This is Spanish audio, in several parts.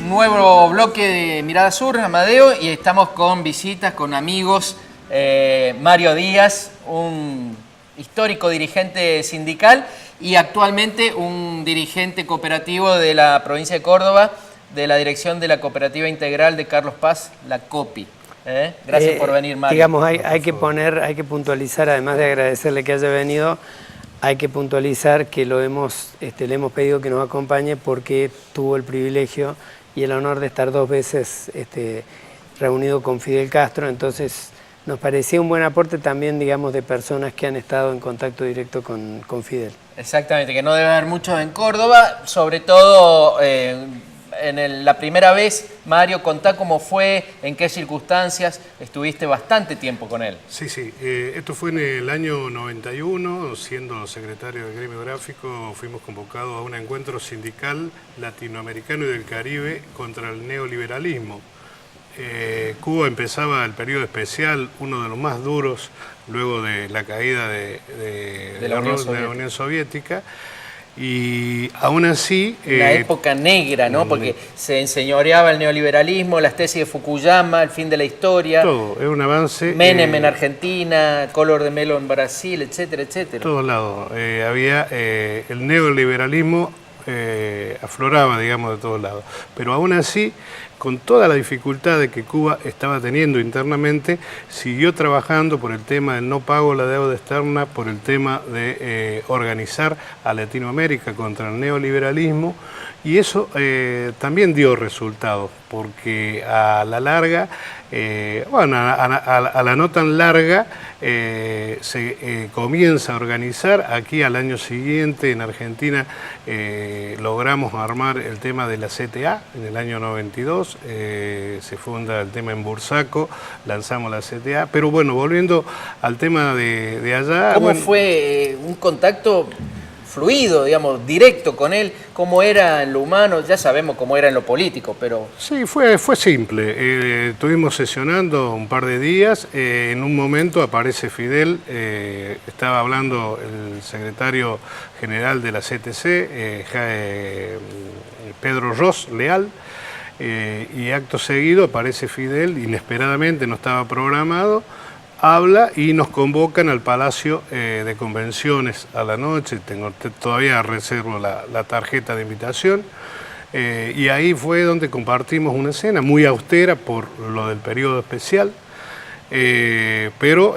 nuevo bloque de Mirada Sur, Amadeo, y estamos con visitas, con amigos. Mario Díaz, un histórico dirigente sindical y actualmente un dirigente cooperativo de la provincia de Córdoba, de la dirección de la Cooperativa Integral de Carlos Paz, la COPI. Gracias por venir, Mario. Digamos, hay que puntualizar, además de agradecerle que haya venido, hay que puntualizar que le hemos pedido que nos acompañe porque tuvo el privilegio y el honor de estar 2 veces reunido con Fidel Castro, entonces nos parecía un buen aporte también, digamos, de personas que han estado en contacto directo con Fidel. Exactamente, que no debe haber muchos en Córdoba, sobre todo la primera vez. Mario, contá cómo fue, en qué circunstancias, estuviste bastante tiempo con él. Sí, esto fue en el año 91, siendo secretario del gremio gráfico, fuimos convocados a un encuentro sindical latinoamericano y del Caribe contra el neoliberalismo. Cuba empezaba el periodo especial, uno de los más duros, luego de la caída de la Unión Soviética. Y aún así... la época negra, ¿no? Porque se enseñoreaba el neoliberalismo, las tesis de Fukuyama, el fin de la historia. Todo, es un avance. Menem en Argentina, Collor de Mello en Brasil, etcétera, etcétera. Todos lados. Había el neoliberalismo afloraba, digamos, de todos lados. Pero aún así, con toda la dificultad de que Cuba estaba teniendo internamente, siguió trabajando por el tema del no pago de la deuda externa, por el tema de organizar a Latinoamérica contra el neoliberalismo, y eso también dio resultados, porque a la larga, a la no tan larga, se comienza a organizar. Aquí al año siguiente en Argentina logramos armar el tema de la CTA en el año 92, se funda el tema en Bursaco, lanzamos la CTA, pero bueno, volviendo al tema de allá... ¿Cómo fue un contacto fluido, digamos, directo con él? ¿Cómo era en lo humano? Ya sabemos cómo era en lo político, pero... Sí, fue simple. Estuvimos sesionando un par de días. En un momento aparece Fidel, estaba hablando el secretario general de la CTC, Pedro Ros Leal, y acto seguido aparece Fidel, inesperadamente, no estaba programado, habla y nos convocan al Palacio de Convenciones a la noche. Todavía reservo la tarjeta de invitación, y ahí fue donde compartimos una cena muy austera por lo del periodo especial, pero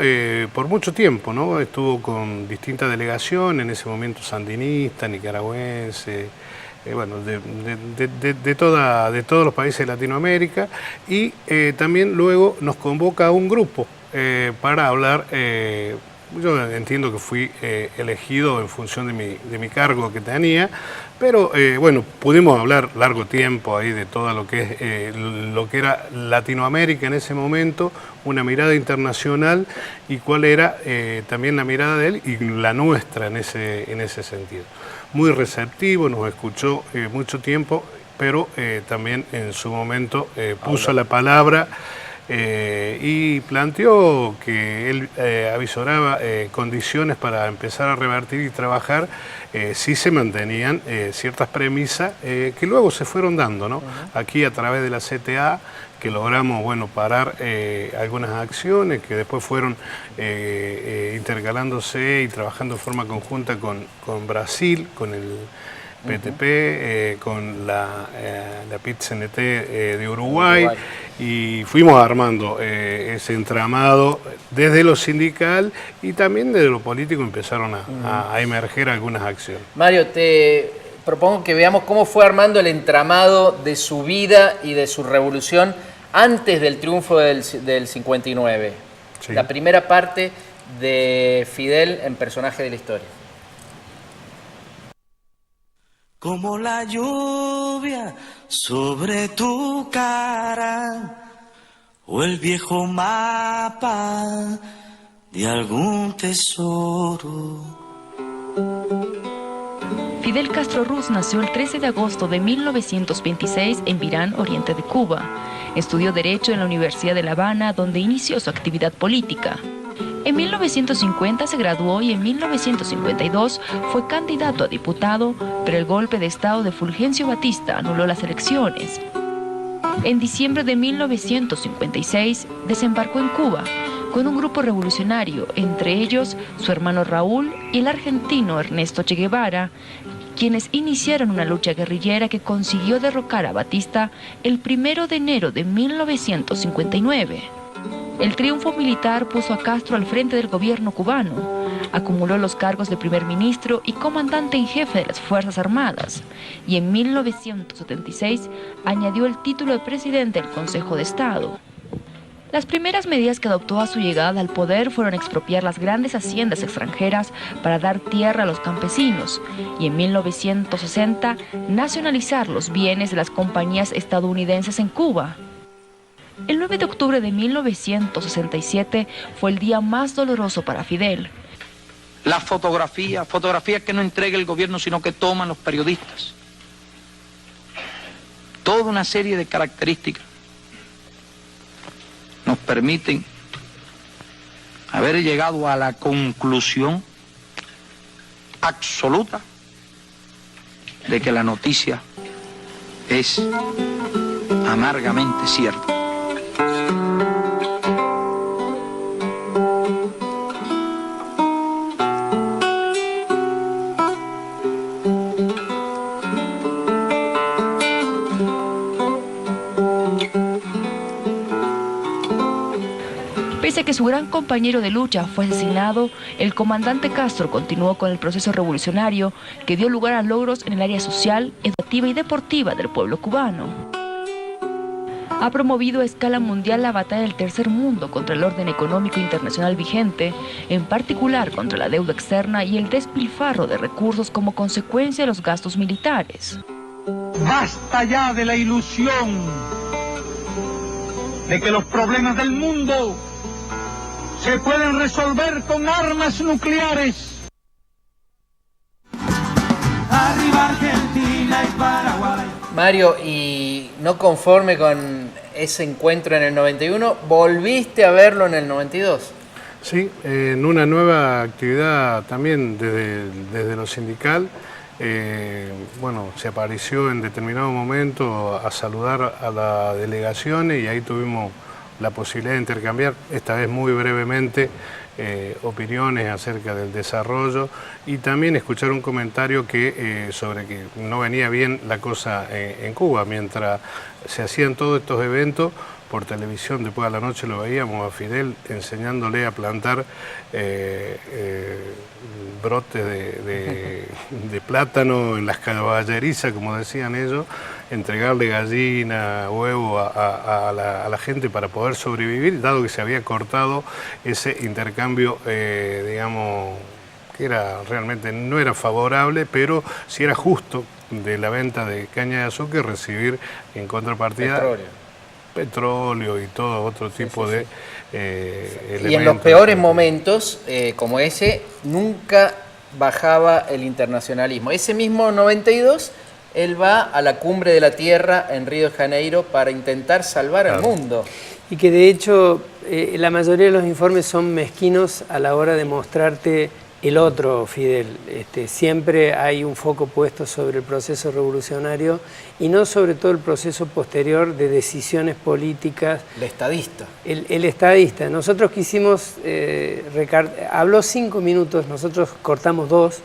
por mucho tiempo, ¿no? Estuvo con distintas delegaciones, en ese momento sandinista, nicaragüense, bueno, de todos los países de Latinoamérica, y también luego nos convoca a un grupo para hablar. Yo entiendo que fui elegido en función de mi cargo que tenía, pero bueno, pudimos hablar largo tiempo ahí de todo lo que era Latinoamérica en ese momento, una mirada internacional, y cuál era también la mirada de él y la nuestra en ese sentido. Muy receptivo, nos escuchó mucho tiempo, pero también en su momento puso la palabra y planteó que él avisoraba condiciones para empezar a revertir y trabajar si se mantenían ciertas premisas que luego se fueron dando, ¿no? Aquí a través de la CTA, que logramos, bueno, parar algunas acciones que después fueron intercalándose y trabajando en forma conjunta con Brasil, con el PTP, con la PIT-CNT de Uruguay, y fuimos armando ese entramado desde lo sindical, y también desde lo político empezaron a emerger algunas acciones. Mario, te propongo que veamos cómo fue armando el entramado de su vida y de su revolución antes del triunfo del 59. Sí. La primera parte de Fidel en Personaje de la Historia. Como la lluvia sobre tu cara, o el viejo mapa de algún tesoro. Fidel Castro Ruz nació el 13 de agosto de 1926 en Virán, oriente de Cuba. Estudió Derecho en la Universidad de La Habana, donde inició su actividad política. En 1950 se graduó y en 1952 fue candidato a diputado, pero el golpe de Estado de Fulgencio Batista anuló las elecciones. En diciembre de 1956 desembarcó en Cuba con un grupo revolucionario, entre ellos su hermano Raúl y el argentino Ernesto Che Guevara, quienes iniciaron una lucha guerrillera que consiguió derrocar a Batista el 1 de enero de 1959. El triunfo militar puso a Castro al frente del gobierno cubano, acumuló los cargos de primer ministro y comandante en jefe de las Fuerzas Armadas, y en 1976 añadió el título de presidente del Consejo de Estado. Las primeras medidas que adoptó a su llegada al poder fueron expropiar las grandes haciendas extranjeras para dar tierra a los campesinos y en 1960 nacionalizar los bienes de las compañías estadounidenses en Cuba. El 9 de octubre de 1967 fue el día más doloroso para Fidel. La fotografía que no entrega el gobierno sino que toman los periodistas. Toda una serie de características nos permiten haber llegado a la conclusión absoluta de que la noticia es amargamente cierta. Pese a que su gran compañero de lucha fue asesinado, el comandante Castro continuó con el proceso revolucionario que dio lugar a logros en el área social, educativa y deportiva del pueblo cubano. Ha promovido a escala mundial la batalla del tercer mundo contra el orden económico internacional vigente, en particular contra la deuda externa y el despilfarro de recursos como consecuencia de los gastos militares. Basta ya de la ilusión de que los problemas del mundo se pueden resolver con armas nucleares. Arriba Argentina y Paraguay. Mario, y no conforme con ese encuentro en el 91, ¿volviste a verlo en el 92? Sí, en una nueva actividad también desde lo sindical. Bueno, se apareció en determinado momento a saludar a la delegación y ahí tuvimos la posibilidad de intercambiar, esta vez muy brevemente, opiniones acerca del desarrollo y también escuchar un comentario sobre que no venía bien la cosa en Cuba. Mientras se hacían todos estos eventos, por televisión después a la noche lo veíamos a Fidel enseñándole a plantar brotes de plátano en las caballerizas, como decían ellos, entregarle gallina, huevo a la gente para poder sobrevivir, dado que se había cortado ese intercambio, digamos, que realmente no era favorable, pero sí era justo de la venta de caña de azúcar recibir en contrapartida petróleo y todo otro tipo de elementos. Y en los peores momentos, como ese, nunca bajaba el internacionalismo. Ese mismo 92, él va a la Cumbre de la Tierra en Río de Janeiro para intentar salvar al mundo. Y que de hecho la mayoría de los informes son mezquinos a la hora de mostrarte el otro Fidel. Siempre hay un foco puesto sobre el proceso revolucionario y no sobre todo el proceso posterior de decisiones políticas. El estadista. El estadista. Nosotros quisimos, habló 5 minutos, nosotros cortamos 2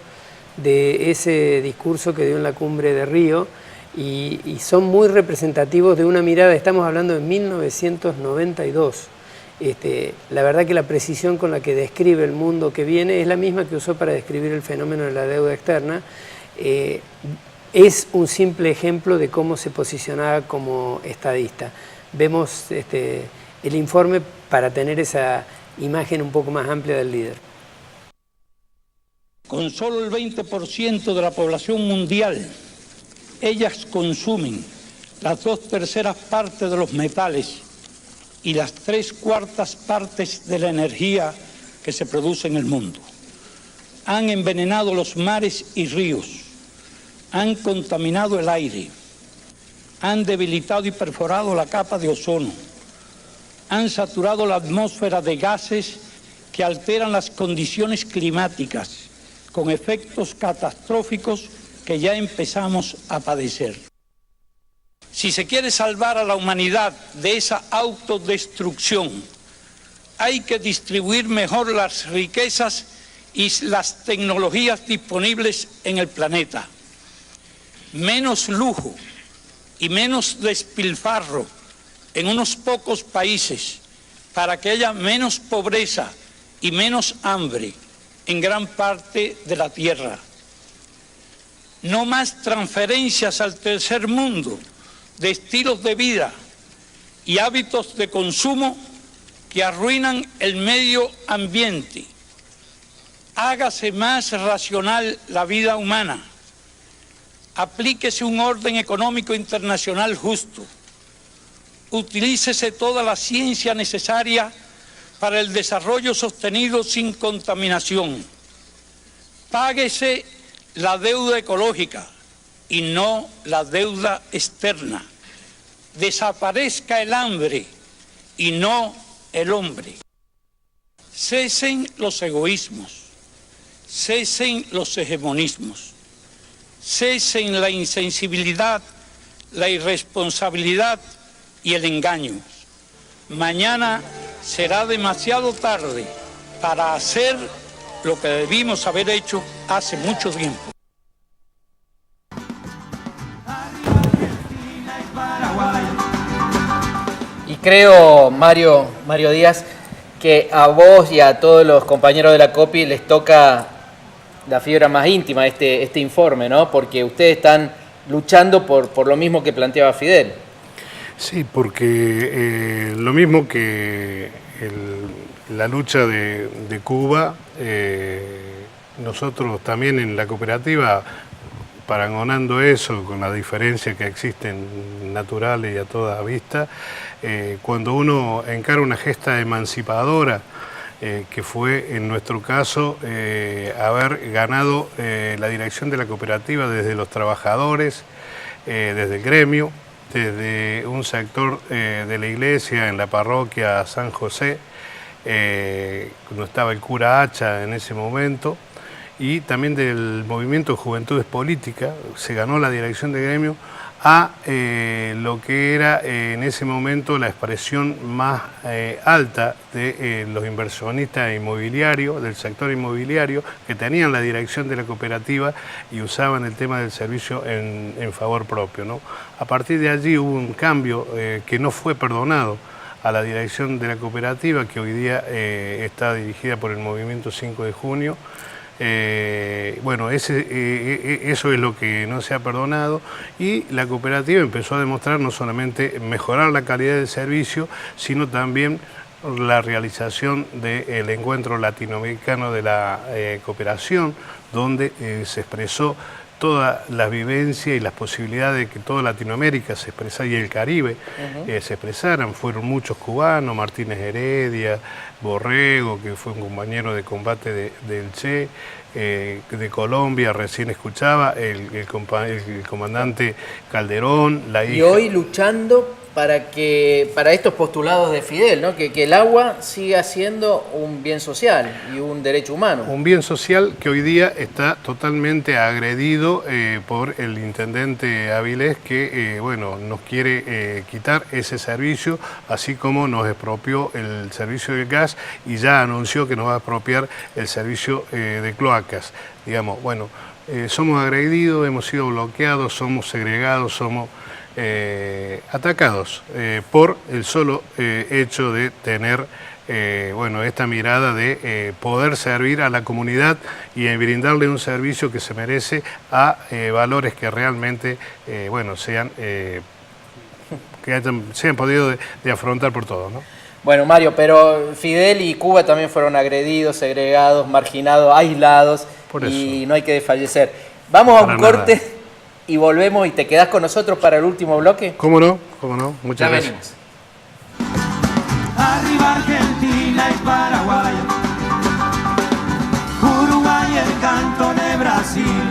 de ese discurso que dio en la Cumbre de Río y son muy representativos de una mirada, estamos hablando de 1992. La verdad que la precisión con la que describe el mundo que viene es la misma que usó para describir el fenómeno de la deuda externa. Es un simple ejemplo de cómo se posicionaba como estadista. Vemos el informe para tener esa imagen un poco más amplia del líder. Con solo el 20% de la población mundial, ellas consumen las 2/3 partes de los metales y las 3/4 partes de la energía que se produce en el mundo. Han envenenado los mares y ríos, han contaminado el aire, han debilitado y perforado la capa de ozono, han saturado la atmósfera de gases que alteran las condiciones climáticas, con efectos catastróficos que ya empezamos a padecer. Si se quiere salvar a la humanidad de esa autodestrucción, hay que distribuir mejor las riquezas y las tecnologías disponibles en el planeta. Menos lujo y menos despilfarro en unos pocos países para que haya menos pobreza y menos hambre en gran parte de la tierra. No más transferencias al tercer mundo de estilos de vida y hábitos de consumo que arruinan el medio ambiente. Hágase más racional la vida humana. Aplíquese un orden económico internacional justo. Utilícese toda la ciencia necesaria para el desarrollo sostenido sin contaminación. Páguese la deuda ecológica y no la deuda externa. Desaparezca el hambre y no el hombre. Cesen los egoísmos, cesen los hegemonismos, cesen la insensibilidad, la irresponsabilidad y el engaño. Mañana será demasiado tarde para hacer lo que debimos haber hecho hace mucho tiempo. Y creo, Mario Díaz, que a vos y a todos los compañeros de la COPI les toca la fibra más íntima este informe, ¿no? Porque ustedes están luchando por lo mismo que planteaba Fidel. Sí, porque lo mismo que la lucha de Cuba, nosotros también en la cooperativa, parangonando eso con la diferencia que existen naturales y a toda vista, cuando uno encara una gesta emancipadora, que fue en nuestro caso haber ganado la dirección de la cooperativa desde los trabajadores, desde el gremio, desde un sector de la iglesia en la parroquia San José, cuando estaba el cura Hacha en ese momento, y también del movimiento de Juventudes Políticas, se ganó la dirección de gremio a lo que era en ese momento la expresión más alta de los inversionistas inmobiliarios, del sector inmobiliario, que tenían la dirección de la cooperativa y usaban el tema del servicio en favor propio, ¿no? A partir de allí hubo un cambio que no fue perdonado a la dirección de la cooperativa, que hoy día está dirigida por el Movimiento 5 de Junio. Bueno, eso es lo que no se ha perdonado, y la cooperativa empezó a demostrar no solamente mejorar la calidad del servicio, sino también la realización del encuentro latinoamericano de la cooperación, donde se expresó toda la vivencia y las posibilidades de que toda Latinoamérica se expresara y el Caribe se expresaran. Fueron muchos cubanos, Martínez Heredia, Borrego, que fue un compañero de combate del Che, de Colombia, recién escuchaba, el comandante Calderón, la hija. Y hoy luchando para estos postulados de Fidel, ¿no? Que el agua siga siendo un bien social y un derecho humano. Un bien social que hoy día está totalmente agredido por el intendente Avilés, que bueno, nos quiere quitar ese servicio, así como nos expropió el servicio del gas y ya anunció que nos va a expropiar el servicio de cloacas. Digamos, bueno, somos agredidos, hemos sido bloqueados, somos segregados, somos atacados por el solo hecho de tener bueno, esta mirada de poder servir a la comunidad y brindarle un servicio que se merece a valores que realmente bueno, sean podido de afrontar por todos, ¿no? Bueno, Mario, pero Fidel y Cuba también fueron agredidos, segregados, marginados, aislados, y no hay que desfallecer. Vamos a un corte y volvemos, y te quedás con nosotros para el último bloque. ¿Cómo no? ¿Cómo no? Muchas gracias. Venimos. Arriba Argentina y Paraguay, Uruguay, el canto de Brasil.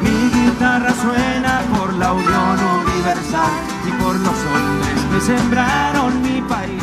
Mi guitarra suena por la unión universal y por los hombres que sembraron mi país.